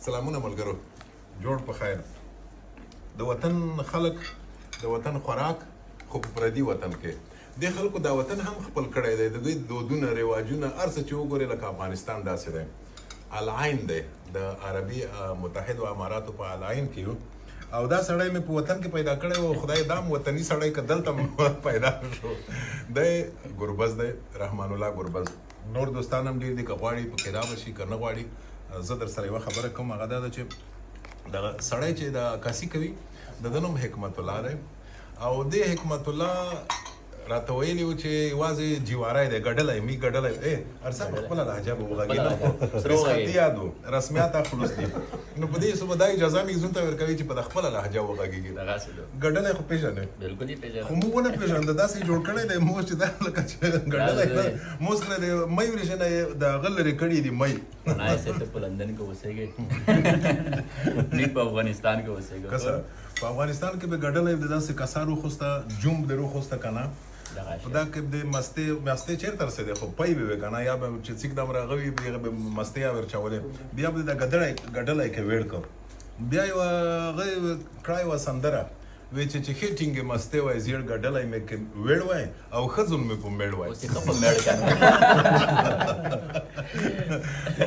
سلامونه ملګرو، جوړ په خیر. د وطن خلک، د وطن خوراک، خو په پردي وطن کې د خلکو دا وطن هم خپل کړی دی. د دوی دودونه، رواجونه، هر څه چې وګورې لکه افغانستان داسې دی. العین دی، د عربي متحدو اماراتو په العین کې یو. او دا سړی مې په وطن کې پیدا کړی و. خدای دام وطني سړی که دلته پیدا شو. دی ګربز دی، رحمان الله ګربز. نور دوستان هم ډېر دي، که غواړي پکې رابشي که نه غواړي. زه در سره یوه خبره کوم، هغه دا ده چې دغه سړی چې د عکاسي کوي د ده نوم حکمت الله دی. او دې حکمت الله راته ویلي و چې یوازې جیواری دی، ګډلی می ګډلی. ارسه په خپله لهجه به وغږېږي، خطي یاد و، رسمیات خلوص دي. نو په دې صبح دا اجازه مې زوم ته ورکوي چې په د خپله لهجه وغږېږي. ګډلی خو پېژنې، خو موږ ونه پېژنده. داسې جوړ کړی دی موږ چې دا لکه چې ګډلی موږ سره د می ورېښې نه د هغه لرې کړي دي می. په لندن کې اوسېږي، نه په افغانستان کې اوسېږي. په افغانستان کې به ګډلی د داسې کسا روخوسته جوم د روخوسته که نه په دا کې د مستې چېرته رسېدی، خو پی به وې که نه، یا به چې څیک دم راغوي هغه به مستې یا ورچولې، بیا به د ګډلی کې ویړ کړ. بیا یوه هغه کړه یوه سندره وی چې ښې ټینګې مستې وای، زیړ ګډلی مې ویړ وای او ښځون مې په میړ وای.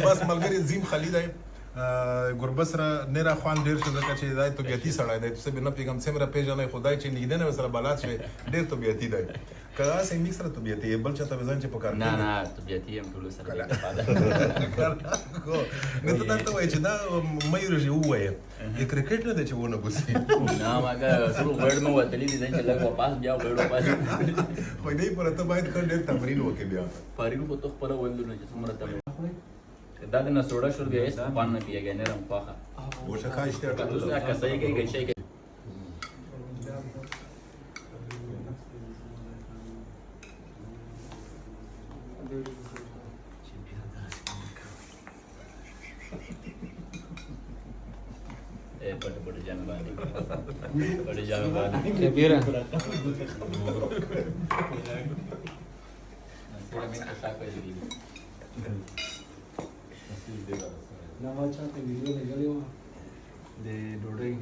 بس ملګري زیم خالي دی ګربز سره نه را خوان ډېر شو، ځکه چې دا طبیعتي سړی دی. څه به نه پوهېږم څومره پېژنئ، خدای چې نږدې نه ورسره بلد شوې ډېر طبیعتي دی. که هسې میک سره طبیعتي یې، بل چا ته به ځان چې په کار نه طبیعتي یم ټولو سره نه ته درته وایي چې دا مایورژي ووایه د کرکټ نه دی چې ونه بوسي. نه مګر ټول غوړ مې وتلي دي چې لږ واپس بیا غوړ واپس خو دې پر ته باید ډېر تمرین وکړې. بیا فارغ خو ته خپله ویلو نه چې څومره تمرین دا د نسوړه شور بیا هیڅ خوان نه پیږي، نرم خواښه وشه ښایسته اوسه که صحیح کوي که شی کوي. پټ جامې باندې پټ جامې باندې کبیره نو ما چاته ویډیو لګولې وه د ډوډۍ